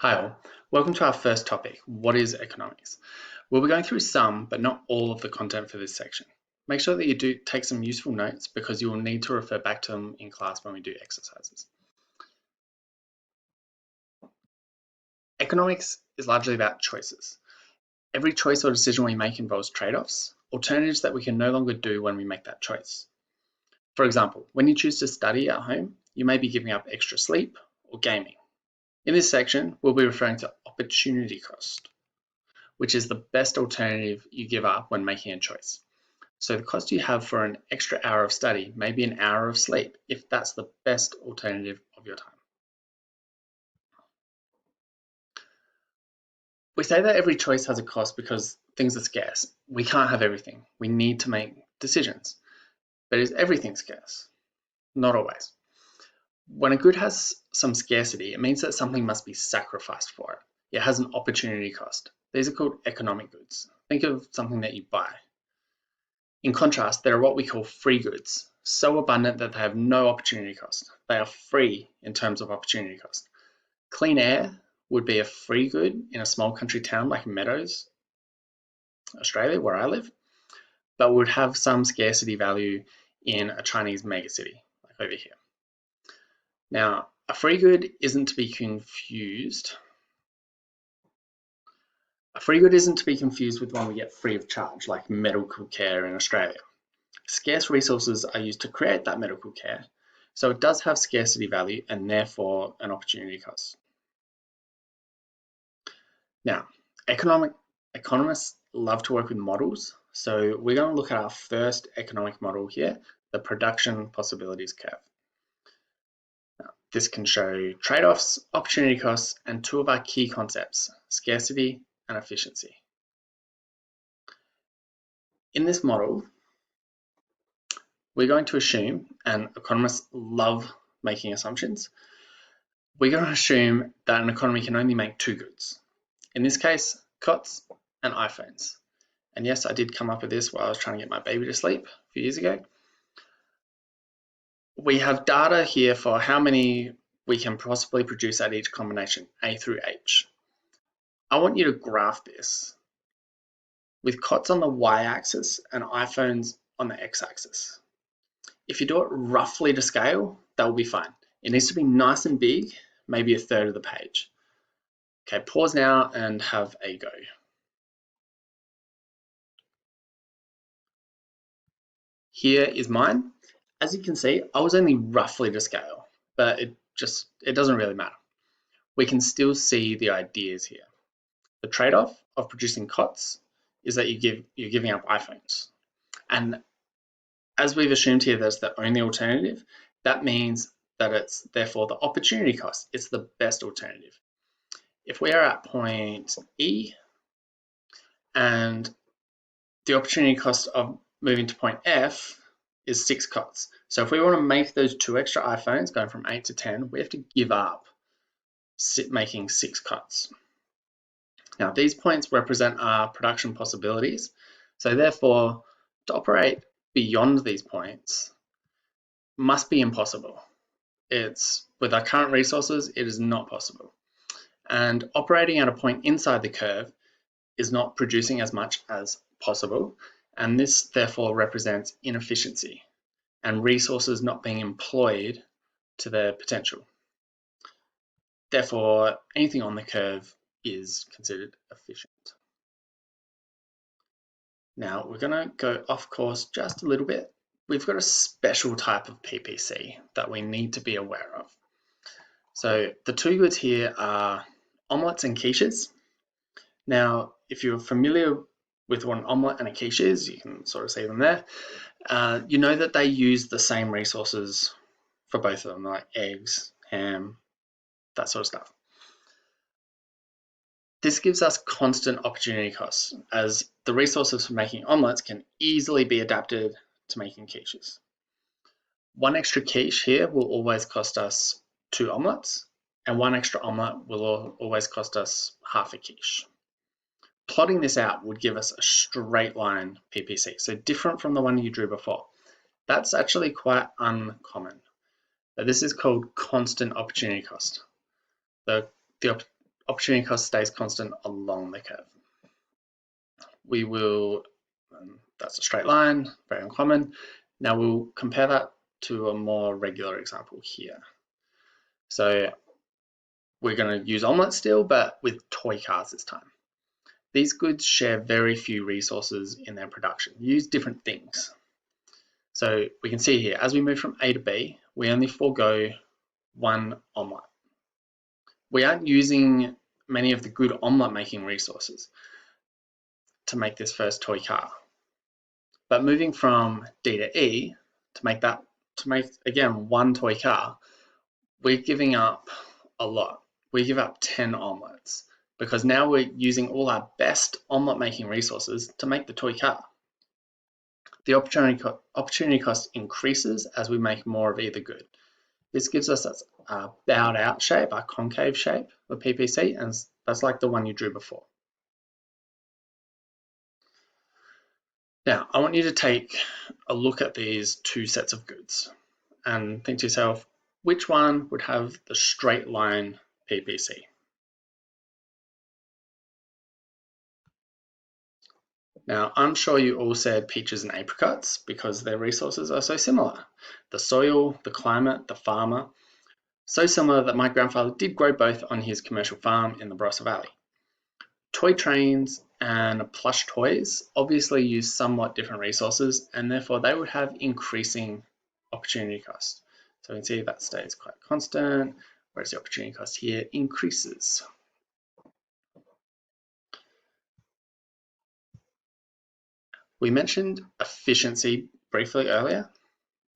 Hi all, welcome to our first topic, what is economics? We'll be going through some, but not all of the content for this section. Make sure that you do take some useful notes because you will need to refer back to them in class when we do exercises. Economics is largely about choices. Every choice or decision we make involves trade-offs, alternatives that we can no longer do when we make that choice. For example, when you choose to study at home, you may be giving up extra sleep or gaming. In this section, we'll be referring to opportunity cost, which is the best alternative you give up when making a choice. So the cost you have for an extra hour of study may be an hour of sleep if that's the best alternative of your time. We say that every choice has a cost because things are scarce. We can't have everything. We need to make decisions. But is everything scarce? Not always. When a good has some scarcity, it means that something must be sacrificed for it. It has an opportunity cost. These are called economic goods. Think of something that you buy. In contrast, there are what we call free goods, so abundant that they have no opportunity cost. They are free in terms of opportunity cost. Clean air would be a free good in a small country town like Meadows, Australia, where I live, but would have some scarcity value in a Chinese megacity, like over here. Now, a free good isn't to be confused. A free good isn't to be confused with one we get free of charge, like medical care in Australia. Scarce resources are used to create that medical care, so it does have scarcity value and therefore an opportunity cost. Now, economists love to work with models, so we're going to look at our first economic model here, the production possibilities curve. Now, this can show trade-offs, opportunity costs, and two of our key concepts, scarcity and efficiency. In this model, we're going to assume, and economists love making assumptions, we're going to assume that an economy can only make two goods. In this case, cots and iPhones. And yes, I did come up with this while I was trying to get my baby to sleep a few years ago. We have data here for how many we can possibly produce at each combination, A through H. I want you to graph this with cots on the y-axis and iPhones on the x-axis. If you do it roughly to scale, that will be fine. It needs to be nice and big, maybe a third of the page. Okay, pause now and have a go. Here is mine. As you can see, I was only roughly to scale, but it doesn't really matter. We can still see the ideas here. The trade-off of producing cots is that you're giving up iPhones. And as we've assumed here that's the only alternative, that means that it's therefore the opportunity cost. It's the best alternative. If we are at point E and the opportunity cost of moving to point F is 6 cots. So if we want to make those 2 extra iPhones going from 8 to 10, we have to give up making 6 cots. Now these points represent our production possibilities. So therefore, to operate beyond these points must be impossible. With our current resources, it is not possible. And operating at a point inside the curve is not producing as much as possible. And this therefore represents inefficiency and resources not being employed to their potential. Therefore, anything on the curve is considered efficient. Now we're going to go off course just a little bit. We've got a special type of PPC that we need to be aware of. So the two goods here are omelettes and quiches. Now, if you're familiar with what an omelette and a quiche is, you can sort of see them there. You know that they use the same resources for both of them, like eggs, ham, that sort of stuff. This gives us constant opportunity costs, as the resources for making omelettes can easily be adapted to making quiches. One extra quiche here will always cost us 2 omelettes, and one extra omelette will always cost us half a quiche. Plotting this out would give us a straight line PPC, so different from the one you drew before. That's actually quite uncommon. But this is called constant opportunity cost. The opportunity cost stays constant along the curve. We will, that's a straight line, very uncommon. Now we'll compare that to a more regular example here. So we're going to use omelette still, but with toy cars this time. These goods share very few resources in their production, use different things. So we can see here, as we move from A to B, we only forego one omelette. We aren't using many of the good omelette making resources to make this first toy car. But moving from D to E to make again one toy car, we're giving up a lot. We give up 10 omelettes because now we're using all our best omelette making resources to make the toy car. The opportunity cost increases as we make more of either good. This gives us a bowed out shape, a concave shape of PPC, and that's like the one you drew before. Now, I want you to take a look at these two sets of goods and think to yourself, which one would have the straight line PPC? Now, I'm sure you all said peaches and apricots because their resources are so similar. The soil, the climate, the farmer, so similar that my grandfather did grow both on his commercial farm in the Barossa Valley. Toy trains and plush toys obviously use somewhat different resources and therefore they would have increasing opportunity cost. So we can see that stays quite constant, whereas the opportunity cost here increases. We mentioned efficiency briefly earlier,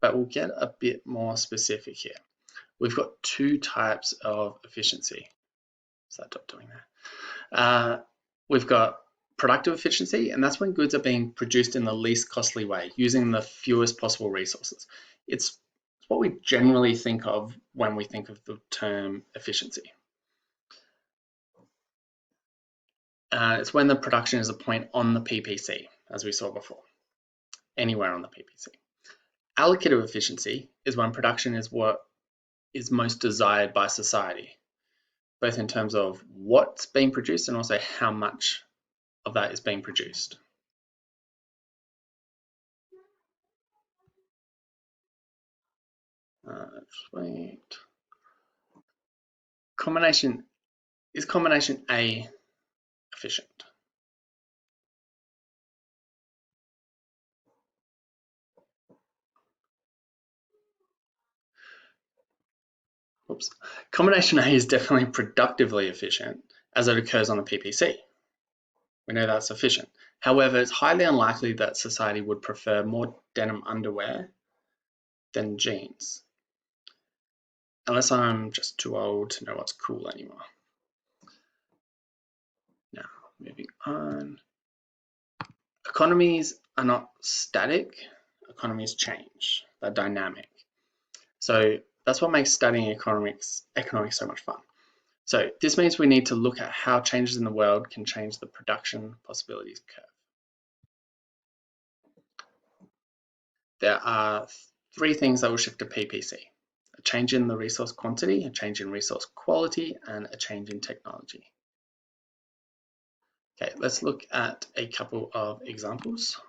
but we'll get a bit more specific here. We've got two types of efficiency. Is that dot doing that? We've got productive efficiency, and that's when goods are being produced in the least costly way, using the fewest possible resources. It's what we generally think of when we think of the term efficiency. It's when the production is a point on the PPC, as we saw before, anywhere on the PPC. Allocative efficiency is when production is what is most desired by society, both in terms of what's being produced and also how much of that is being produced. Just wait. Is combination A efficient? Oops. Combination A is definitely productively efficient as it occurs on the PPC. We know that's efficient. However, it's highly unlikely that society would prefer more denim underwear than jeans. Unless I'm just too old to know what's cool anymore. Now, moving on. Economies are not static, economies change, they're dynamic. So that's what makes studying economics so much fun. So this means we need to look at how changes in the world can change the production possibilities curve. There are three things that will shift to PPC: a change in the resource quantity, a change in resource quality, and a change in technology. Okay, let's look at a couple of examples.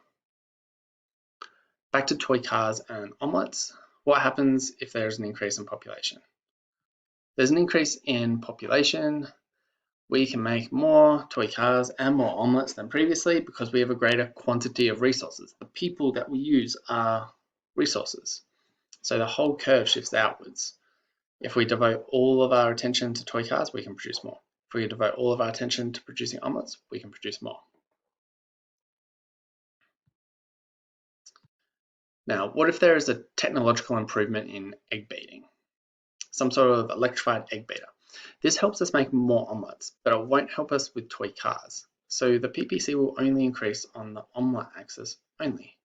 Back to toy cars and omelettes. What happens if there's an increase in population? There's an increase in population. We can make more toy cars and more omelettes than previously because we have a greater quantity of resources. The people that we use are resources. So the whole curve shifts outwards. If we devote all of our attention to toy cars, we can produce more. If we devote all of our attention to producing omelettes, we can produce more. Now, what if there is a technological improvement in egg beating? Some sort of electrified egg beater. This helps us make more omelettes, but it won't help us with toy cars. So the PPC will only increase on the omelette axis only.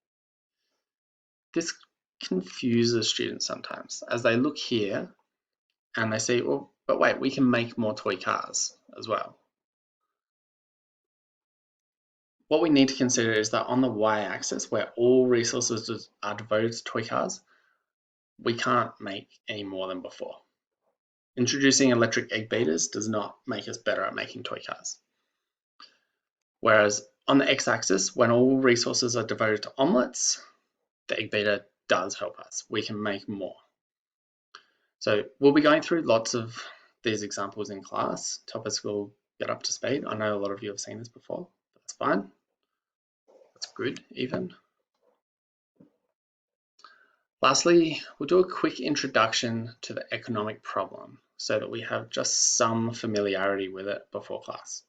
This confuses students sometimes as they look here and they say, well, but wait, we can make more toy cars as well. What we need to consider is that on the y-axis, where all resources are devoted to toy cars, we can't make any more than before. Introducing electric egg beaters does not make us better at making toy cars. Whereas on the x-axis, when all resources are devoted to omelets, the egg beater does help us. We can make more. So we'll be going through lots of these examples in class to help us all get up to speed. I know a lot of you have seen this before, but that's fine. That's good even. Lastly, we'll do a quick introduction to the economic problem so that we have just some familiarity with it before class.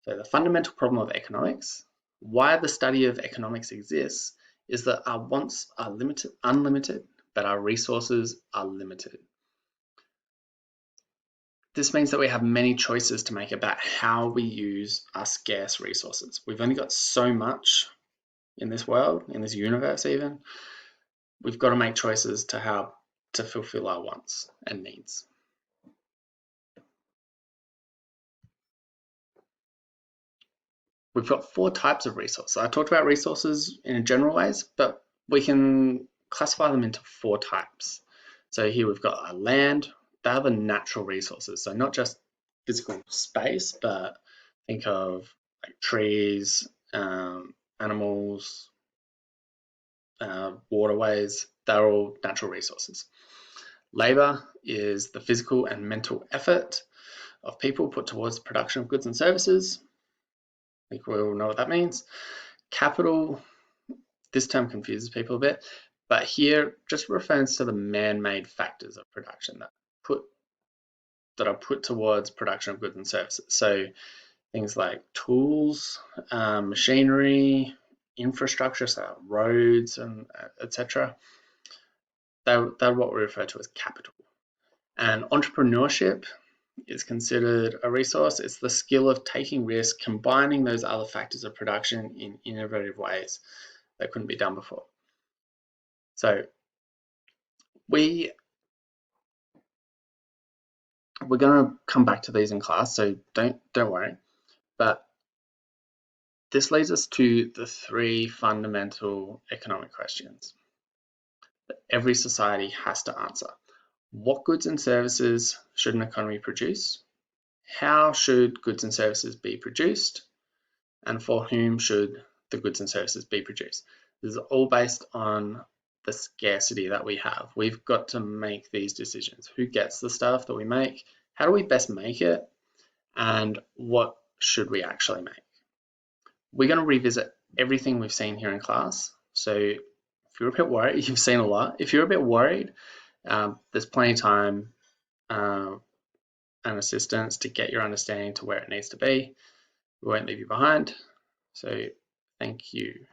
So the fundamental problem of economics, why the study of economics exists, is that our wants are unlimited, but our resources are limited. This means that we have many choices to make about how we use our scarce resources. We've only got so much in this world, in this universe even. We've got to make choices to how to fulfill our wants and needs. We've got 4 types of resources. I talked about resources in general ways, but we can classify them into 4 types. So here we've got our land. They are the natural resources. So not just physical space, but think of like trees, animals, waterways. They're all natural resources. Labor is the physical and mental effort of people put towards the production of goods and services. I think we all know what that means. Capital, this term confuses people a bit, but here just refers to the man-made factors of production that are put towards production of goods and services. So things like tools, machinery, infrastructure, so roads and etc. They're what we refer to as capital. And entrepreneurship is considered a resource. It's the skill of taking risk, combining those other factors of production in innovative ways that couldn't be done before. So we're going to come back to these in class, so don't worry. But this leads us to the 3 fundamental economic questions that every society has to answer. What goods and services should an economy produce? How should goods and services be produced? And for whom should the goods and services be produced? This is all based on the scarcity that we have. We've got to make these decisions. Who gets the stuff that we make? How do we best make it? And what should we actually make? We're going to revisit everything we've seen here in class. So if you're a bit worried, you've seen a lot. If you're a bit worried, there's plenty of time and assistance to get your understanding to where it needs to be. We won't leave you behind. So thank you.